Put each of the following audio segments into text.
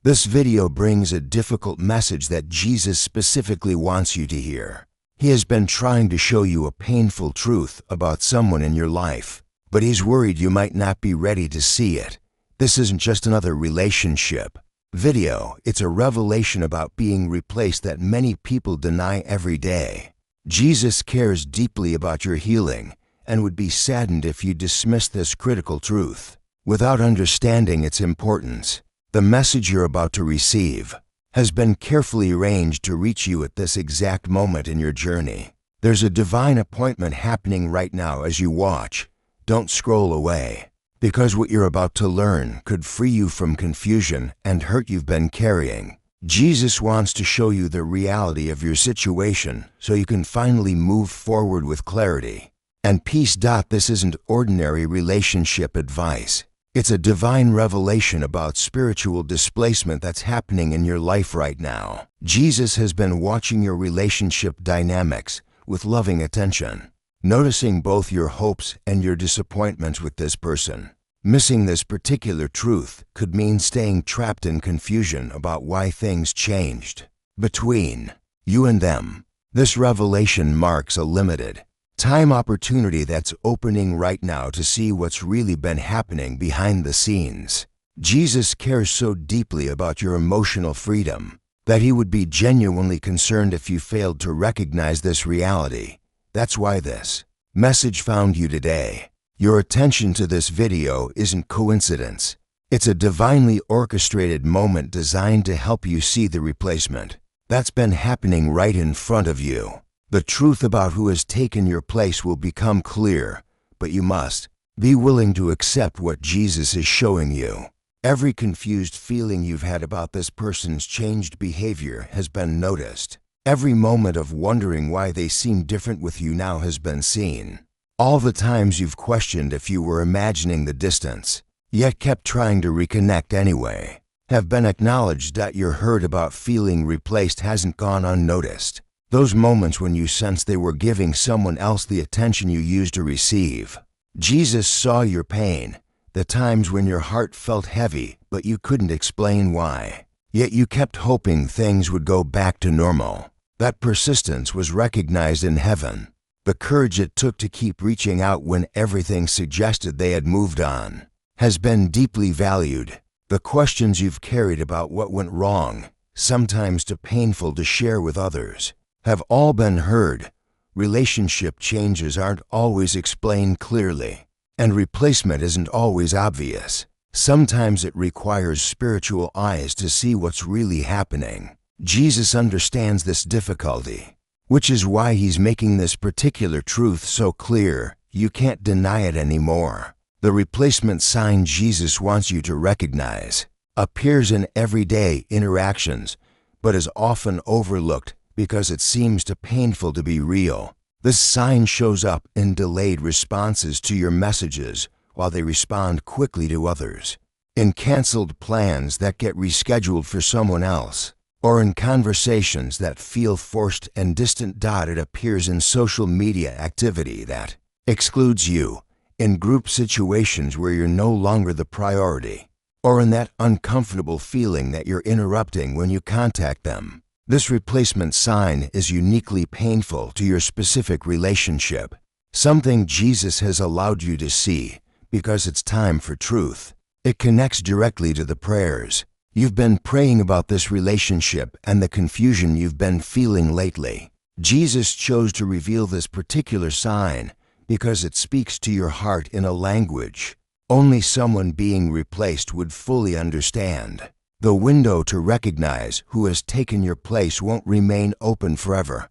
This video brings a difficult message that Jesus specifically wants you to hear. He has been trying to show you a painful truth about someone in your life, but he's worried you might not be ready to see it. This isn't just another relationship video, it's a revelation about being replaced that many people deny every day. Jesus cares deeply about your healing and would be saddened if you dismiss this critical truth without understanding its importance. The message you're about to receive has been carefully arranged to reach you at this exact moment in your journey. There's a divine appointment happening right now as you watch. Don't scroll away, because what you're about to learn could free you from confusion and hurt you've been carrying. Jesus wants to show you the reality of your situation so you can finally move forward with clarity and peace. This isn't ordinary relationship advice. It's a divine revelation about spiritual displacement that's happening in your life right now. Jesus has been watching your relationship dynamics with loving attention, noticing both your hopes and your disappointments with this person. Missing this particular truth could mean staying trapped in confusion about why things changed between you and them. This revelation marks a limited time opportunity that's opening right now to see what's really been happening behind the scenes. Jesus cares so deeply about your emotional freedom that he would be genuinely concerned if you failed to recognize this reality. That's why this message found you today. Your attention to this video isn't coincidence. It's a divinely orchestrated moment designed to help you see the replacement that's been happening right in front of you. The truth about who has taken your place will become clear, but you must be willing to accept what Jesus is showing you. Every confused feeling you've had about this person's changed behavior has been noticed. Every moment of wondering why they seem different with you now has been seen. All the times you've questioned if you were imagining the distance, yet kept trying to reconnect anyway, have been acknowledged. Your hurt about feeling replaced hasn't gone unnoticed. Those moments when you sensed they were giving someone else the attention you used to receive. Jesus saw your pain, the times when your heart felt heavy but you couldn't explain why. Yet you kept hoping things would go back to normal. That persistence was recognized in heaven. The courage it took to keep reaching out when everything suggested they had moved on has been deeply valued. The questions you've carried about what went wrong, sometimes too painful to share with others, have all been heard. Relationship changes aren't always explained clearly, and replacement isn't always obvious. Sometimes it requires spiritual eyes to see what's really happening. Jesus understands this difficulty, which is why he's making this particular truth so clear you can't deny it anymore. The replacement sign Jesus wants you to recognize appears in everyday interactions, but is often overlooked because it seems too painful to be real. This sign shows up in delayed responses to your messages while they respond quickly to others, in canceled plans that get rescheduled for someone else, or in conversations that feel forced and distant. It appears in social media activity that excludes you, in group situations where you're no longer the priority, or in that uncomfortable feeling that you're interrupting when you contact them. This replacement sign is uniquely painful to your specific relationship, something Jesus has allowed you to see because it's time for truth. It connects directly to the prayers you've been praying about this relationship and the confusion you've been feeling lately. Jesus chose to reveal this particular sign because it speaks to your heart in a language only someone being replaced would fully understand. The window to recognize who has taken your place won't remain open forever.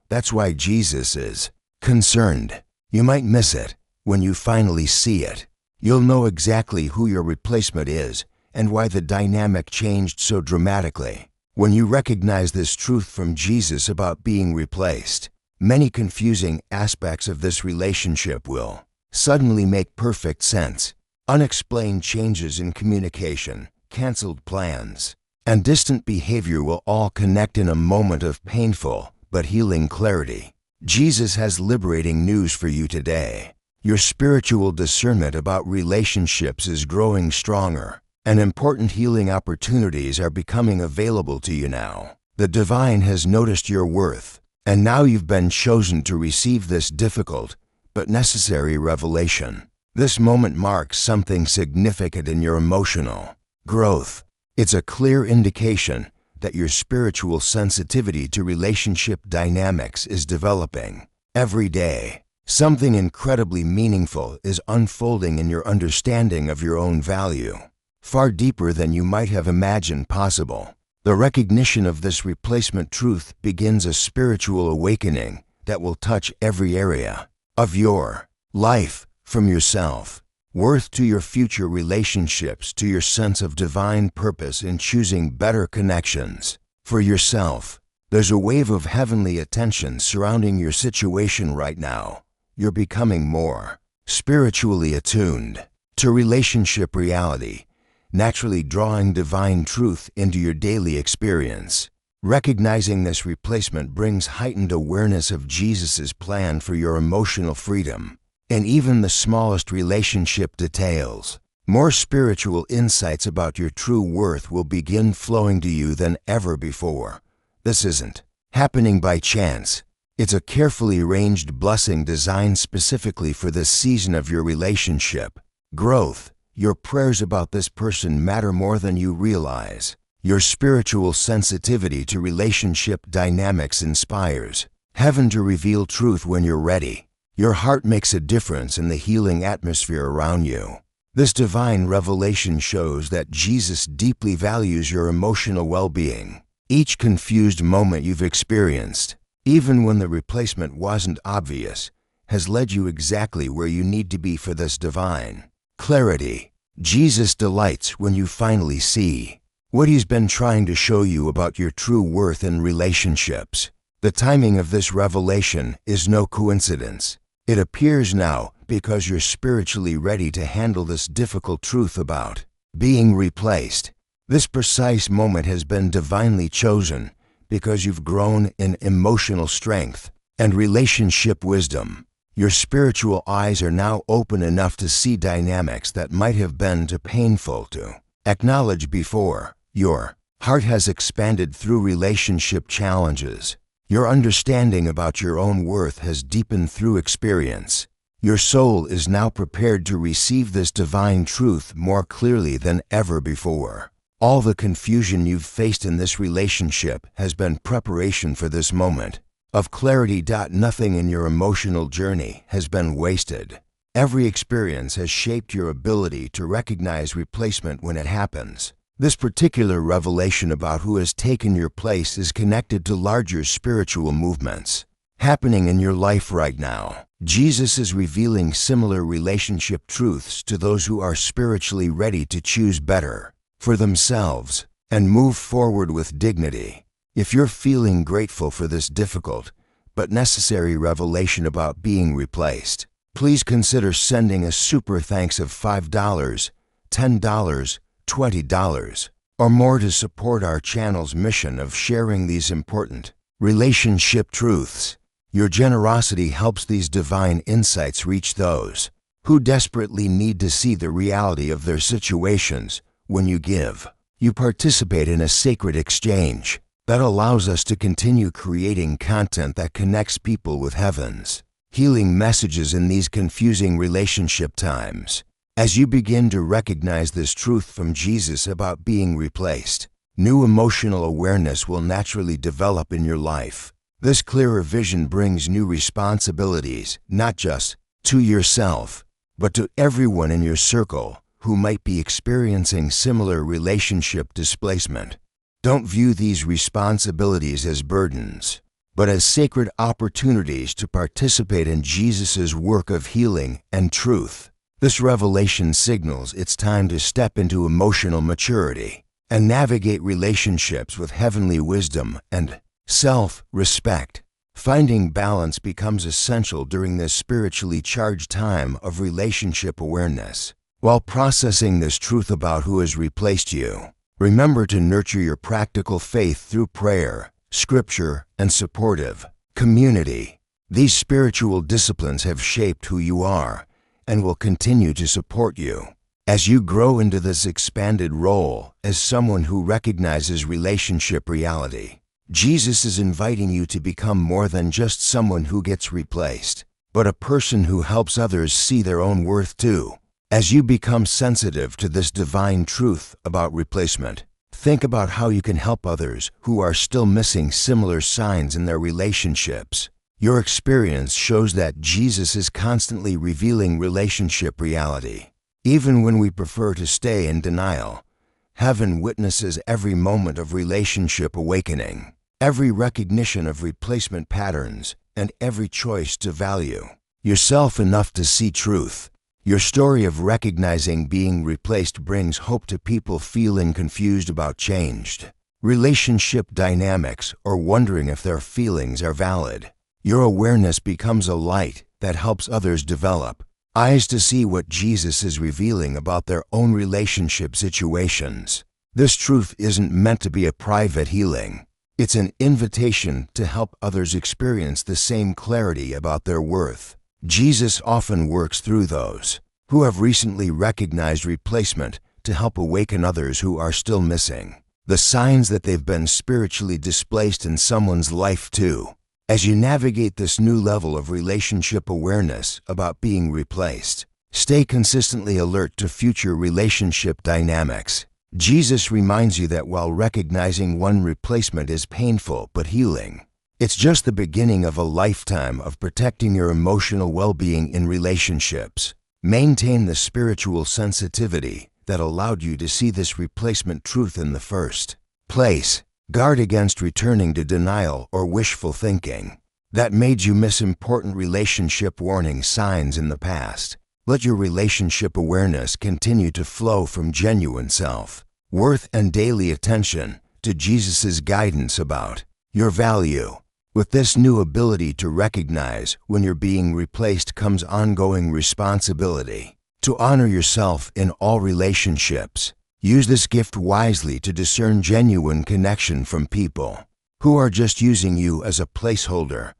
That's why Jesus is concerned. You might miss it. When you finally see it, you'll know exactly who your replacement is and why the dynamic changed so dramatically. When you recognize this truth from Jesus about being replaced, many confusing aspects of this relationship will suddenly make perfect sense. Unexplained changes in communication, canceled plans, and distant behavior will all connect in a moment of painful but healing clarity. Jesus has liberating news for you today. Your spiritual discernment about relationships is growing stronger, and important healing opportunities are becoming available to you now. The divine has noticed your worth, and now you've been chosen to receive this difficult but necessary revelation. This moment marks something significant in your emotional growth. It's a clear indication that your spiritual sensitivity to relationship dynamics is developing. Every day, something incredibly meaningful is unfolding in your understanding of your own value, far deeper than you might have imagined possible. The recognition of this replacement truth begins a spiritual awakening that will touch every area of your life, from your self-worth to your future relationships to your sense of divine purpose in choosing better connections. For yourself, there's a wave of heavenly attention surrounding your situation right now. You're becoming more spiritually attuned to relationship reality, naturally drawing divine truth into your daily experience. Recognizing this replacement brings heightened awareness of Jesus' plan for your emotional freedom, and even the smallest relationship details. More spiritual insights about your true worth will begin flowing to you than ever before. This isn't happening by chance. It's a carefully arranged blessing designed specifically for this season of your relationship growth. Your prayers about this person matter more than you realize. Your spiritual sensitivity to relationship dynamics inspires heaven to reveal truth when you're ready. Your heart makes a difference in the healing atmosphere around you. This divine revelation shows that Jesus deeply values your emotional well-being. Each confused moment you've experienced, even when the replacement wasn't obvious, has led you exactly where you need to be for this divine clarity. Jesus delights when you finally see what he's been trying to show you about your true worth in relationships. The timing of this revelation is no coincidence. It appears now because you're spiritually ready to handle this difficult truth about being replaced. This precise moment has been divinely chosen because you've grown in emotional strength and relationship wisdom. Your spiritual eyes are now open enough to see dynamics that might have been too painful to acknowledge before. Your heart has expanded through relationship challenges. Your understanding about your own worth has deepened through experience. Your soul is now prepared to receive this divine truth more clearly than ever before. All the confusion you've faced in this relationship has been preparation for this moment of clarity. Nothing in your emotional journey has been wasted. Every experience has shaped your ability to recognize replacement when it happens. This particular revelation about who has taken your place is connected to larger spiritual movements happening in your life right now. Jesus is revealing similar relationship truths to those who are spiritually ready to choose better for themselves and move forward with dignity. If you're feeling grateful for this difficult but necessary revelation about being replaced, please consider sending a super thanks of $5, $10, $20, or more to support our channel's mission of sharing these important relationship truths. Your generosity helps these divine insights reach those who desperately need to see the reality of their situations. When you give, you participate in a sacred exchange that allows us to continue creating content that connects people with heaven's healing messages in these confusing relationship times. As you begin to recognize this truth from Jesus about being replaced, new emotional awareness will naturally develop in your life. This clearer vision brings new responsibilities, not just to yourself, but to everyone in your circle who might be experiencing similar relationship displacement. Don't view these responsibilities as burdens, but as sacred opportunities to participate in Jesus' work of healing and truth. This revelation signals it's time to step into emotional maturity and navigate relationships with heavenly wisdom and self-respect. Finding balance becomes essential during this spiritually charged time of relationship awareness. While processing this truth about who has replaced you, remember to nurture your practical faith through prayer, scripture, and supportive community. These spiritual disciplines have shaped who you are and will continue to support you As you grow into this expanded role as someone who recognizes relationship reality, Jesus is inviting you to become more than just someone who gets replaced, but a person who helps others see their own worth too. As you become sensitive to this divine truth about replacement, think about how you can help others who are still missing similar signs in their relationships. Your experience shows that Jesus is constantly revealing relationship reality. Even when we prefer to stay in denial, heaven witnesses every moment of relationship awakening, every recognition of replacement patterns, and every choice to value yourself enough to see truth. Your story of recognizing being replaced brings hope to people feeling confused about changed relationship dynamics or wondering if their feelings are valid. Your awareness becomes a light that helps others develop eyes to see what Jesus is revealing about their own relationship situations. This truth isn't meant to be a private healing. It's an invitation to help others experience the same clarity about their worth. Jesus often works through those who have recently recognized replacement to help awaken others who are still missing the signs that they've been spiritually displaced in someone's life too. As you navigate this new level of relationship awareness about being replaced, stay consistently alert to future relationship dynamics. Jesus reminds you that while recognizing one replacement is painful but healing, it's just the beginning of a lifetime of protecting your emotional well-being in relationships. Maintain the spiritual sensitivity that allowed you to see this replacement truth in the first place. Guard against returning to denial or wishful thinking that made you miss important relationship warning signs in the past. Let your relationship awareness continue to flow from genuine self-worth and daily attention to Jesus' guidance about your value. With this new ability to recognize when you're being replaced comes ongoing responsibility to honor yourself in all relationships. Use this gift wisely to discern genuine connection from people who are just using you as a placeholder.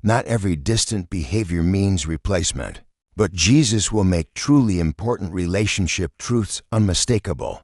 Not every distant behavior means replacement, but Jesus will make truly important relationship truths unmistakable.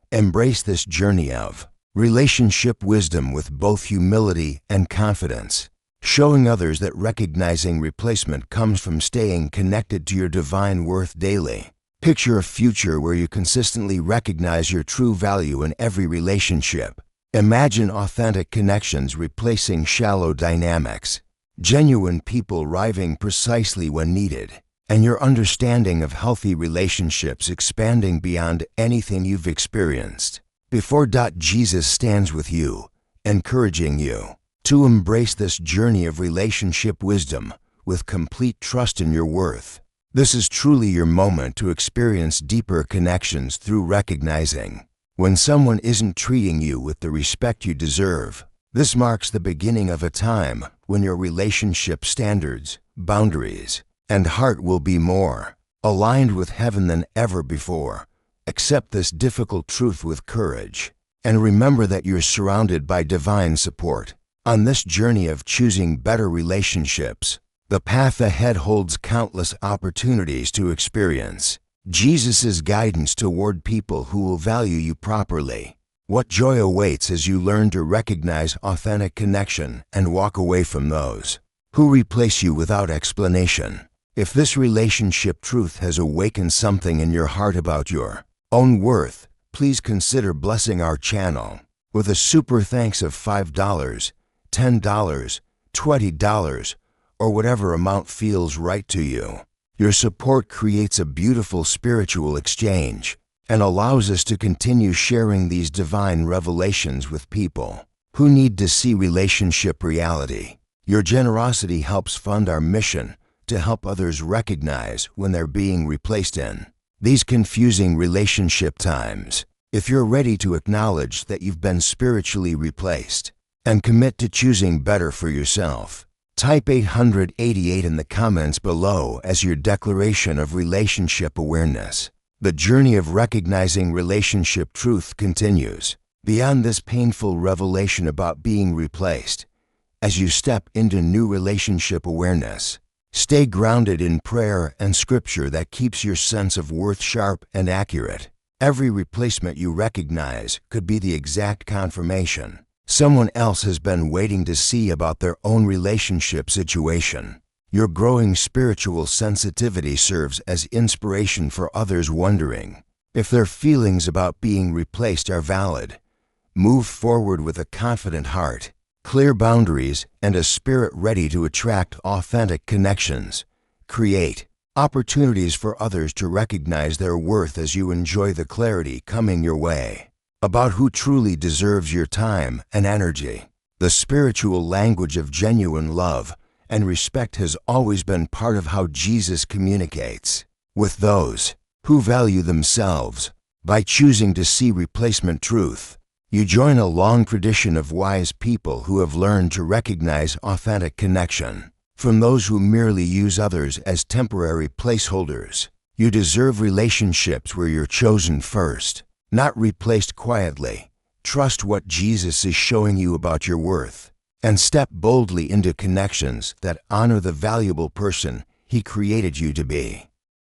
Embrace this journey of relationship wisdom with both humility and confidence, showing others that recognizing replacement comes from staying connected to your divine worth daily. Picture a future where you consistently recognize your true value in every relationship. Imagine authentic connections replacing shallow dynamics, genuine people arriving precisely when needed, and your understanding of healthy relationships expanding beyond anything you've experienced before. Jesus stands with you, encouraging you to embrace this journey of relationship wisdom with complete trust in your worth. This is truly your moment to experience deeper connections through recognizing when someone isn't treating you with the respect you deserve. This marks the beginning of a time when your relationship standards, boundaries, and heart will be more aligned with heaven than ever before. Accept this difficult truth with courage, and remember that you're surrounded by divine support. On this journey of choosing better relationships, the path ahead holds countless opportunities to experience Jesus' guidance toward people who will value you properly. What joy awaits as you learn to recognize authentic connection and walk away from those who replace you without explanation. If this relationship truth has awakened something in your heart about your own worth, please consider blessing our channel with a super thanks of $5, $10, $20, or whatever amount feels right to you. Your support creates a beautiful spiritual exchange and allows us to continue sharing these divine revelations with people who need to see relationship reality. Your generosity helps fund our mission to help others recognize when they're being replaced in these confusing relationship times. If you're ready to acknowledge that you've been spiritually replaced and commit to choosing better for yourself, type 888 in the comments below as your declaration of relationship awareness. The journey of recognizing relationship truth continues beyond this painful revelation about being replaced. As you step into new relationship awareness, Stay grounded in prayer and scripture that keeps your sense of worth sharp and accurate. Every replacement you recognize could be the exact confirmation someone else has been waiting to see about their own relationship situation. Your growing spiritual sensitivity serves as inspiration for others wondering if their feelings about being replaced are valid. Move forward with a confident heart, clear boundaries, and a spirit ready to attract authentic connections. Create opportunities for others to recognize their worth as you enjoy the clarity coming your way about who truly deserves your time and energy. The spiritual language of genuine love and respect has always been part of how Jesus communicates with those who value themselves. By choosing to see replacement truth, you join a long tradition of wise people who have learned to recognize authentic connection from those who merely use others as temporary placeholders. You deserve relationships where you're chosen first, not replaced quietly. Trust what Jesus is showing you about your worth, and step boldly into connections that honor the valuable person He created you to be.